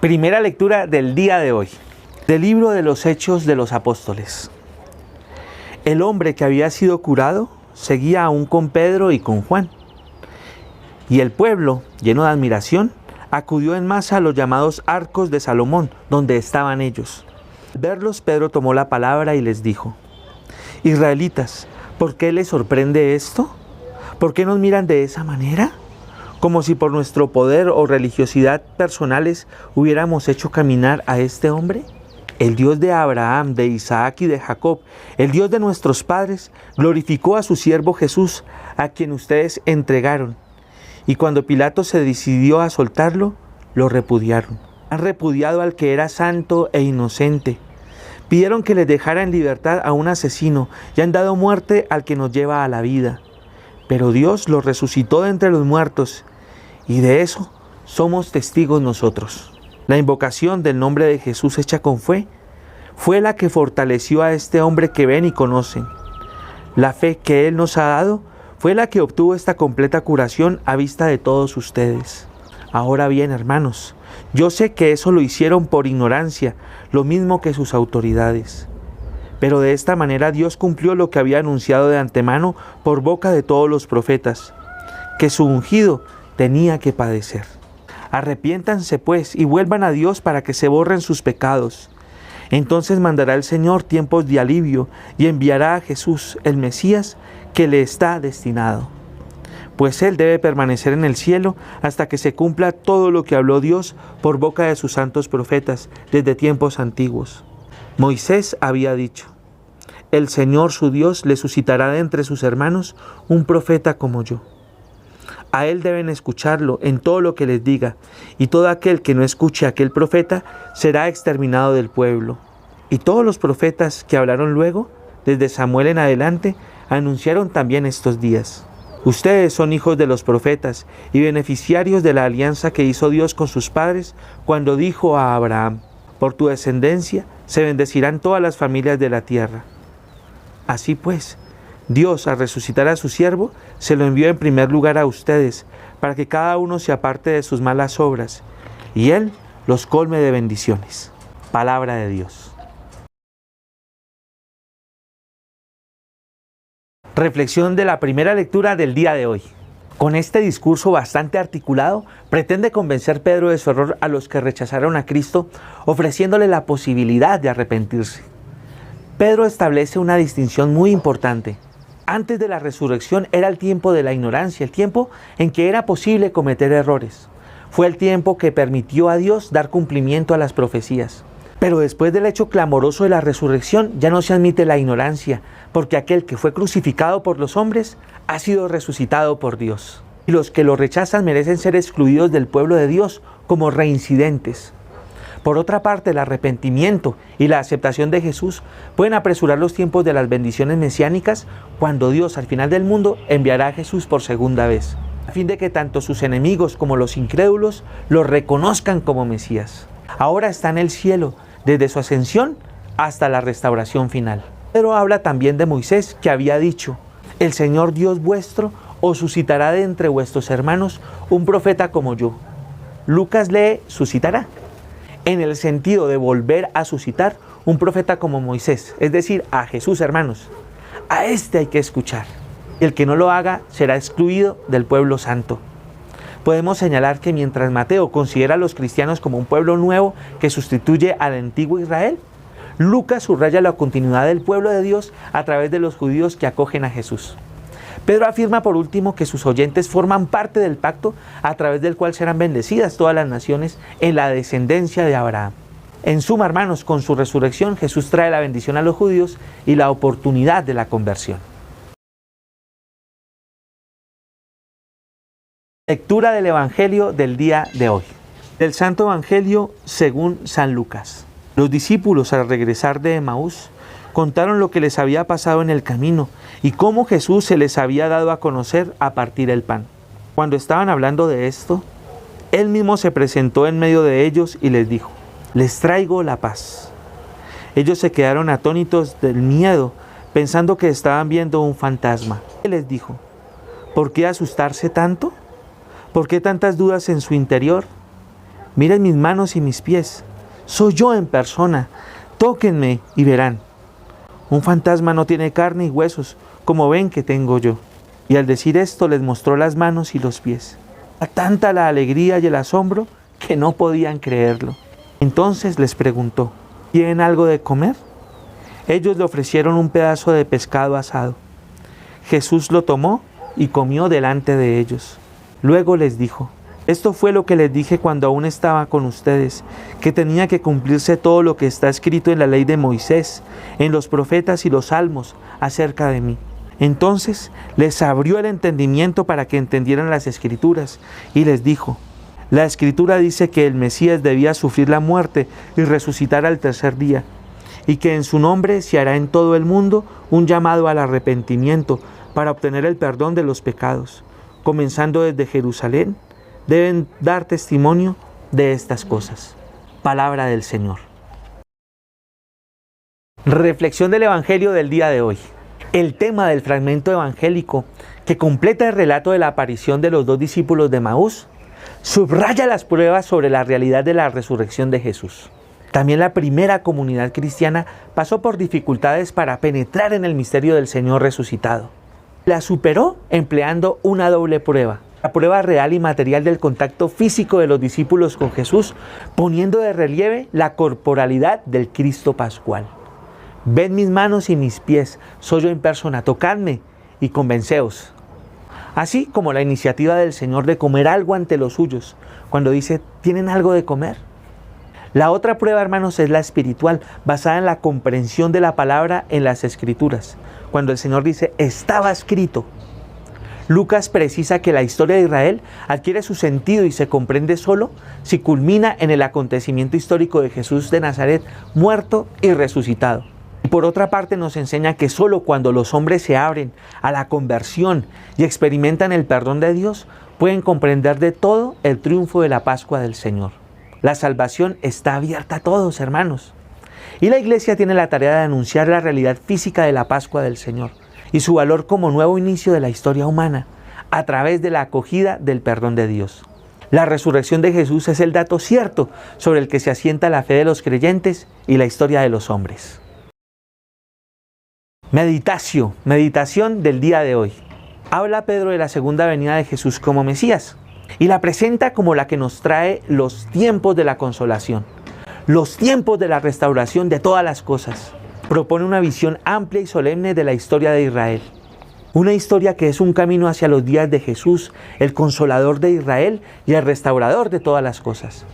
Primera lectura del día de hoy, del libro de los Hechos de los Apóstoles. El hombre que había sido curado seguía aún con Pedro y con Juan. Y el pueblo, lleno de admiración, acudió en masa a los llamados arcos de Salomón, donde estaban ellos. Al verlos, Pedro tomó la palabra y les dijo: Israelitas, ¿por qué les sorprende esto? ¿Por qué nos miran de esa manera? Como si por nuestro poder o religiosidad personales hubiéramos hecho caminar a este hombre. El Dios de Abraham, de Isaac y de Jacob, el Dios de nuestros padres, glorificó a su siervo Jesús, a quien ustedes entregaron. Y cuando Pilato se decidió a soltarlo, lo repudiaron. Han repudiado al que era santo e inocente. Pidieron que les dejara en libertad a un asesino y han dado muerte al que nos lleva a la vida. Pero Dios lo resucitó de entre los muertos, y de eso somos testigos nosotros. La invocación del nombre de Jesús hecha con fe fue la que fortaleció a este hombre que ven y conocen. La fe que Él nos ha dado fue la que obtuvo esta completa curación a vista de todos ustedes. Ahora bien, hermanos, yo sé que eso lo hicieron por ignorancia, lo mismo que sus autoridades. Pero de esta manera Dios cumplió lo que había anunciado de antemano por boca de todos los profetas, que su ungido tenía que padecer. Arrepiéntanse pues y vuelvan a Dios para que se borren sus pecados. Entonces mandará el Señor tiempos de alivio y enviará a Jesús, el Mesías, que le está destinado. Pues Él debe permanecer en el cielo hasta que se cumpla todo lo que habló Dios por boca de sus santos profetas desde tiempos antiguos. Moisés había dicho: el Señor su Dios le suscitará de entre sus hermanos un profeta como yo. A él deben escucharlo en todo lo que les diga, y todo aquel que no escuche a aquel profeta será exterminado del pueblo. Y todos los profetas que hablaron luego, desde Samuel en adelante, anunciaron también estos días. Ustedes son hijos de los profetas y beneficiarios de la alianza que hizo Dios con sus padres cuando dijo a Abraham: por tu descendencia se bendecirán todas las familias de la tierra. Así pues, Dios, al resucitar a su siervo, se lo envió en primer lugar a ustedes, para que cada uno se aparte de sus malas obras, y Él los colme de bendiciones. Palabra de Dios. Reflexión de la primera lectura del día de hoy. Con este discurso bastante articulado, pretende convencer Pedro de su error a los que rechazaron a Cristo, ofreciéndole la posibilidad de arrepentirse. Pedro establece una distinción muy importante. Antes de la resurrección era el tiempo de la ignorancia, el tiempo en que era posible cometer errores. Fue el tiempo que permitió a Dios dar cumplimiento a las profecías. Pero después del hecho clamoroso de la resurrección ya no se admite la ignorancia, porque aquel que fue crucificado por los hombres ha sido resucitado por Dios. Y los que lo rechazan merecen ser excluidos del pueblo de Dios como reincidentes. Por otra parte, el arrepentimiento y la aceptación de Jesús pueden apresurar los tiempos de las bendiciones mesiánicas cuando Dios al final del mundo enviará a Jesús por segunda vez, a fin de que tanto sus enemigos como los incrédulos lo reconozcan como Mesías. Ahora está en el cielo, desde su ascensión hasta la restauración final. Pero habla también de Moisés, que había dicho: el Señor Dios vuestro os suscitará de entre vuestros hermanos un profeta como yo. Lucas lee suscitará, en el sentido de volver a suscitar un profeta como Moisés, es decir, a Jesús, hermanos. A este hay que escuchar. El que no lo haga será excluido del pueblo santo. Podemos señalar que mientras Mateo considera a los cristianos como un pueblo nuevo que sustituye al antiguo Israel, Lucas subraya la continuidad del pueblo de Dios a través de los judíos que acogen a Jesús. Pedro afirma por último que sus oyentes forman parte del pacto a través del cual serán bendecidas todas las naciones en la descendencia de Abraham. En suma, hermanos, con su resurrección Jesús trae la bendición a los judíos y la oportunidad de la conversión. Lectura del Evangelio del día de hoy. Del Santo Evangelio según San Lucas. Los discípulos, al regresar de Emaús, contaron lo que les había pasado en el camino y cómo Jesús se les había dado a conocer a partir el pan. Cuando estaban hablando de esto, Él mismo se presentó en medio de ellos y les dijo: les traigo la paz. Ellos se quedaron atónitos del miedo, pensando que estaban viendo un fantasma. Él les dijo: ¿por qué asustarse tanto? ¿Por qué tantas dudas en su interior? Miren mis manos y mis pies. Soy yo en persona. Tóquenme y verán. Un fantasma no tiene carne y huesos, como ven que tengo yo. Y al decir esto les mostró las manos y los pies. A tanta la alegría y el asombro que no podían creerlo. Entonces les preguntó, ¿tienen algo de comer? Ellos le ofrecieron un pedazo de pescado asado. Jesús lo tomó y comió delante de ellos. Luego les dijo, esto fue lo que les dije cuando aún estaba con ustedes, que tenía que cumplirse todo lo que está escrito en la ley de Moisés, en los profetas y los salmos acerca de mí. Entonces les abrió el entendimiento para que entendieran las Escrituras y les dijo, la Escritura dice que el Mesías debía sufrir la muerte y resucitar al tercer día, y que en su nombre se hará en todo el mundo un llamado al arrepentimiento para obtener el perdón de los pecados. Comenzando desde Jerusalén, deben dar testimonio de estas cosas. Palabra del Señor. Reflexión del Evangelio del día de hoy. El tema del fragmento evangélico que completa el relato de la aparición de los dos discípulos de Emaús subraya las pruebas sobre la realidad de la resurrección de Jesús. También la primera comunidad cristiana pasó por dificultades para penetrar en el misterio del Señor resucitado. La superó empleando una doble prueba. La prueba real y material del contacto físico de los discípulos con Jesús, poniendo de relieve la corporalidad del Cristo Pascual. Ved mis manos y mis pies, soy yo en persona, tocadme y convenceos. Así como la iniciativa del Señor de comer algo ante los suyos, cuando dice, ¿tienen algo de comer? La otra prueba, hermanos, es la espiritual, basada en la comprensión de la palabra en las Escrituras. Cuando el Señor dice, estaba escrito. Lucas precisa que la historia de Israel adquiere su sentido y se comprende solo si culmina en el acontecimiento histórico de Jesús de Nazaret, muerto y resucitado. Y por otra parte nos enseña que solo cuando los hombres se abren a la conversión y experimentan el perdón de Dios, pueden comprender de todo el triunfo de la Pascua del Señor. La salvación está abierta a todos, hermanos. Y la Iglesia tiene la tarea de anunciar la realidad física de la Pascua del Señor y su valor como nuevo inicio de la historia humana a través de la acogida del perdón de Dios. La resurrección de Jesús es el dato cierto sobre el que se asienta la fe de los creyentes y la historia de los hombres. Meditación del día de hoy. Habla Pedro de la segunda venida de Jesús como Mesías y la presenta como la que nos trae los tiempos de la consolación, los tiempos de la restauración de todas las cosas. Propone una visión amplia y solemne de la historia de Israel. Una historia que es un camino hacia los días de Jesús, el consolador de Israel y el restaurador de todas las cosas.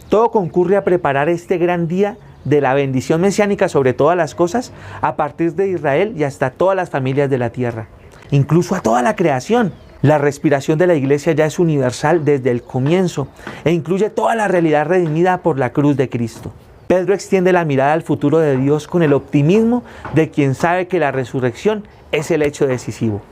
Todo concurre a preparar este gran día de la bendición mesiánica sobre todas las cosas, a partir de Israel y hasta todas las familias de la tierra, incluso a toda la creación. La respiración de la Iglesia ya es universal desde el comienzo e incluye toda la realidad redimida por la cruz de Cristo. Pedro extiende la mirada al futuro de Dios con el optimismo de quien sabe que la resurrección es el hecho decisivo,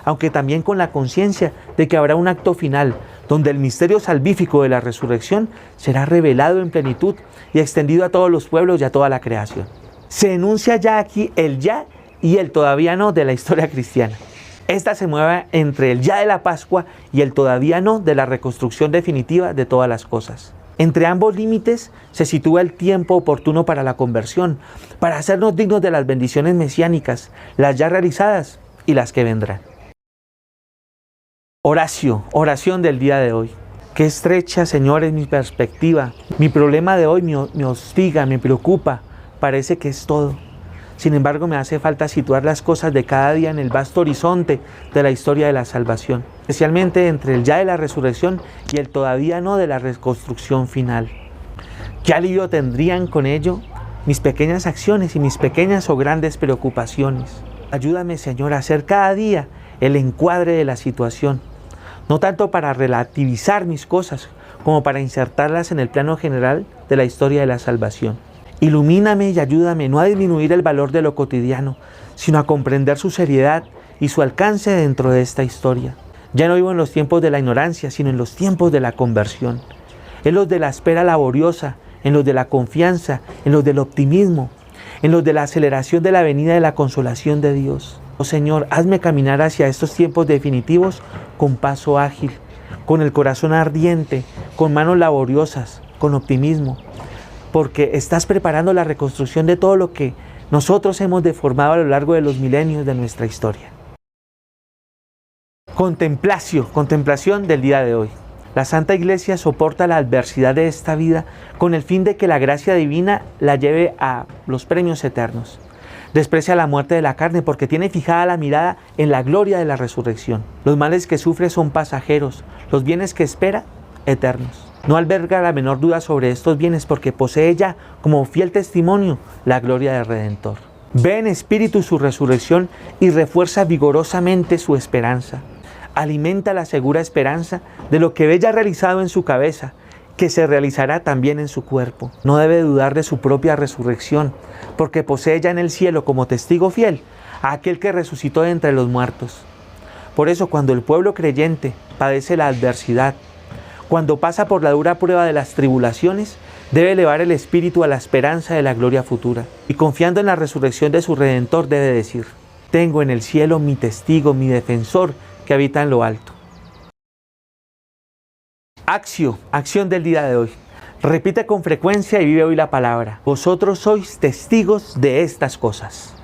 aunque también con la conciencia de que habrá un acto final donde el misterio salvífico de la resurrección será revelado en plenitud y extendido a todos los pueblos y a toda la creación. Se enuncia ya aquí el ya y el todavía no de la historia cristiana. Esta se mueve entre el ya de la Pascua y el todavía no de la reconstrucción definitiva de todas las cosas. Entre ambos límites se sitúa el tiempo oportuno para la conversión, para hacernos dignos de las bendiciones mesiánicas, las ya realizadas y las que vendrán. Oración del día de hoy. Qué estrecha, Señor, es mi perspectiva. Mi problema de hoy me hostiga, me preocupa. Parece que es todo. Sin embargo, me hace falta situar las cosas de cada día en el vasto horizonte de la historia de la salvación, especialmente entre el ya de la resurrección y el todavía no de la reconstrucción final. ¿Qué alivio tendrían con ello mis pequeñas acciones y mis pequeñas o grandes preocupaciones? Ayúdame, Señor, a hacer cada día el encuadre de la situación, no tanto para relativizar mis cosas, como para insertarlas en el plano general de la historia de la salvación. Ilumíname y ayúdame no a disminuir el valor de lo cotidiano, sino a comprender su seriedad y su alcance dentro de esta historia. Ya no vivo en los tiempos de la ignorancia, sino en los tiempos de la conversión, en los de la espera laboriosa, en los de la confianza, en los del optimismo, en los de la aceleración de la venida de la consolación de Dios. Oh Señor, hazme caminar hacia estos tiempos definitivos con paso ágil, con el corazón ardiente, con manos laboriosas, con optimismo, porque estás preparando la reconstrucción de todo lo que nosotros hemos deformado a lo largo de los milenios de nuestra historia. Contemplación del día de hoy. La Santa Iglesia soporta la adversidad de esta vida con el fin de que la gracia divina la lleve a los premios eternos. Desprecia la muerte de la carne porque tiene fijada la mirada en la gloria de la resurrección. Los males que sufre son pasajeros, los bienes que espera, eternos. No alberga la menor duda sobre estos bienes porque posee ya, como fiel testimonio, la gloria del Redentor. Ve en espíritu su resurrección y refuerza vigorosamente su esperanza. Alimenta la segura esperanza de lo que ve ya realizado en su cabeza, que se realizará también en su cuerpo. No debe dudar de su propia resurrección, porque posee ya en el cielo como testigo fiel a aquel que resucitó de entre los muertos. Por eso, cuando el pueblo creyente padece la adversidad, cuando pasa por la dura prueba de las tribulaciones, debe elevar el espíritu a la esperanza de la gloria futura. Y confiando en la resurrección de su Redentor debe decir: tengo en el cielo mi testigo, mi defensor, que habita en lo alto. Acción del día de hoy. Repite con frecuencia y vive hoy la palabra. Vosotros sois testigos de estas cosas.